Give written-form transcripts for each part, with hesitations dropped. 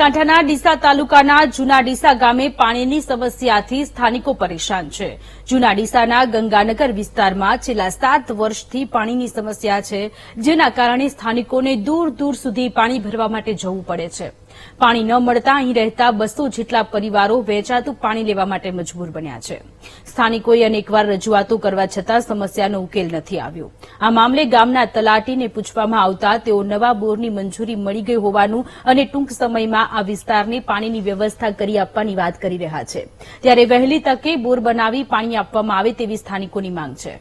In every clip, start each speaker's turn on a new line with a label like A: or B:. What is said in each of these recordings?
A: કાંઠાના ડીસા તાલુકાના જૂના ડીસા ગામે પાણીની સમસ્યાથી સ્થાનિકો પરેશાન છે. જૂના ડીસાના ગંગાનગર વિસ્તારમાં છેલ્લા 7 વર્ષથી પાણીની સમસ્યા છે, જેના કારણે સ્થાનિકોને દૂર દૂર સુધી પાણી ભરવા માટે જવું પડે છે. પાણી ન મળતા અહીં રહેતા 200 જેટલા પરિવારો વેચાતું પાણી લેવા માટે મજબૂર બન્યા છે. સ્થાનિકોએ અનેકવાર રજૂઆતો કરવા છતાં સમસ્યાનો ઉકેલ નથી આવ્યો. આ મામલે ગામના તલાટીને પૂછવામાં આવતા તેઓ નવા બોરની મંજૂરી મળી ગઈ હોવાનું અને ટૂંક સમયમાં આ વિસ્તારને પાણીની વ્યવસ્થા કરી આપવાની વાત કરી રહ્યા છે. ત્યારે વહેલી તકે બોર બનાવી પાણી આપવામાં આવે તેવી સ્થાનિકોની માંગ છે.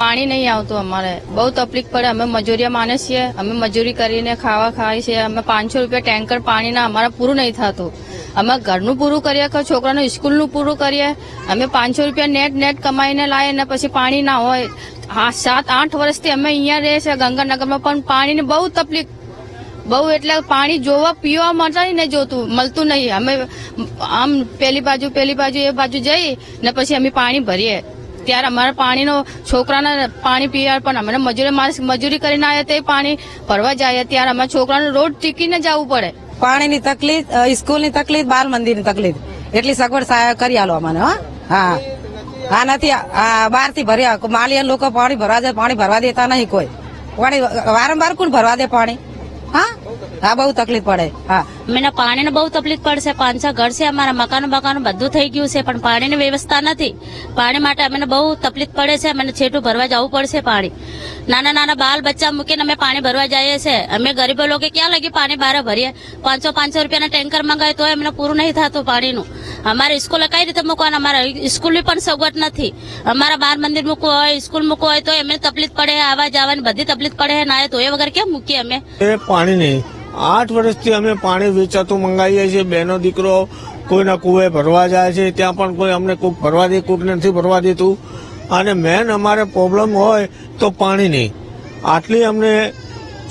B: પાણી નહીં આવતું, અમારે બહુ તકલીફ પડે. અમે મજૂરિયા માણસ છીએ, અમે મજૂરી કરીને ખાવા ખાઈએ છીએ. અમે 500 રૂપિયા ટેન્કર પાણીના અમારા પૂરું નહીં થતું. અમે ઘરનું પૂરું કરીએ કે છોકરાનું સ્કૂલનું પૂરું કરીએ. અમે 500 રૂપિયા નેટ કમાઈને લાવીએ ને પછી પાણી ના હોય. 7-8 વર્ષથી અમે અહીંયા રહીએ છીએ ગંગાનગરમાં, પણ પાણીની બહુ તકલીફ, બહુ એટલે પાણી જોવા પીવા માટે ને મળતું નહીં. અમે આમ પેલી બાજુ એ બાજુ જઈ ને પછી અમે પાણી ભરીએ. ત્યારે અમારા પાણીનો છોકરાને પાણી પીવા પણ અમે મજૂરી કરીને આવ્યા તે પાણી ભરવા જાય ત્યારે અમારા છોકરાને રોડ ટીકીને જવું પડે.
C: પાણીની તકલીફ, સ્કૂલની તકલીફ, બાલ મંદિરની તકલીફ, એટલી સગવડ કરી આલો અમને. હા નથી, બહાર થી ભર્યા માલિયા લોકો પાણી ભરવા જાય, પાણી ભરવા દેતા નહીં કોઈ. પાણી વારંવાર કોણ ભરવા દે પાણી? હા બહુ તકલીફ પડે. હા
D: મને પાણીની બહુ તકલીફ પડશે. 5-6 ઘર છે, અમારા મકાનો બધું થઈ ગયું છે, પણ પાણીની વ્યવસ્થા નથી. પાણી માટે અમને બહુ તકલીફ પડે છે. મને છેટું ભરવા જવું પડશે પાણી. નાના બાલ બચ્ચા મૂકીને અમે પાણી ભરવા જઈએ છીએ. અમે ગરીબો લોકો ક્યાં લગી પાણી બહાર ભરીએ? 500 રૂપિયાના ટેન્કર મંગાવે તો અમને પૂરું નહીં થતું પાણીનું. અમારે સ્કૂલે કઈ રીતે મૂકવાનું? અમારા સ્કૂલની પણ સગવડ નથી. અમારા બાર મંદિર મૂકવું હોય, સ્કૂલ મૂકવું હોય તો એમને તકલીફ પડે, આવવા જવાની બધી તકલીફ પડે. ના તો એ વગર કેમ મૂકીએ અમે?
E: પાણી નહીં. 8 વર્ષથી અમે પાણી વેચાતું મંગાવીએ છીએ. બેનો દીકરો કોઈના કુએ ભરવા જાય છે, ત્યાં પણ કોઈ અમને કોઈક ભરવા દે, કોઈક નથી ભરવા દેતું. અને મેન અમારે પ્રોબ્લેમ હોય તો પાણી નહીં. આટલી અમને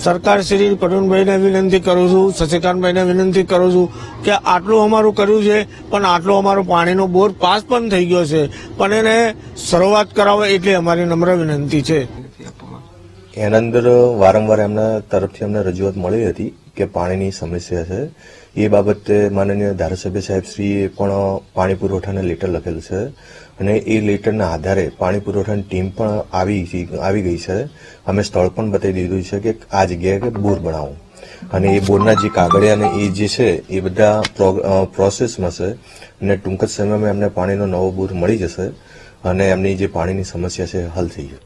E: સરકાર શ્રી પ્રવીણભાઈને વિનંતી કરું છું, શશિકાંતભાઈને વિનંતી કરું છું કે આટલું અમારું કર્યું છે, પણ આટલો અમારો પાણીનો બોર પાસ પણ થઈ ગયો છે, પણ એને શરૂઆત કરાવો એટલી અમારી નમ્ર વિનંતી છે.
F: એના અંદર વારંવાર એમના તરફથી અમને રજૂઆત મળી હતી કે પાણીની સમસ્યા છે. એ બાબતે માનનીય ધારાસભ્ય સાહેબ શ્રીએ પણ પાણી પુરવઠાને લેટર લખેલું છે અને એ લેટરના આધારે પાણી પુરવઠાની ટીમ પણ આવી ગઈ છે. અમે સ્થળ પણ બતાવી દીધું છે કે આ જગ્યાએ બોર બનાવો અને એ બોરના જે કાગળિયા અને એ જે છે એ બધા પ્રોસેસમાં છે અને ટૂંક જ સમયમાં એમને પાણીનો નવો બોર મળી જશે અને એમની જે પાણીની સમસ્યા છે હલ થઈ જશે.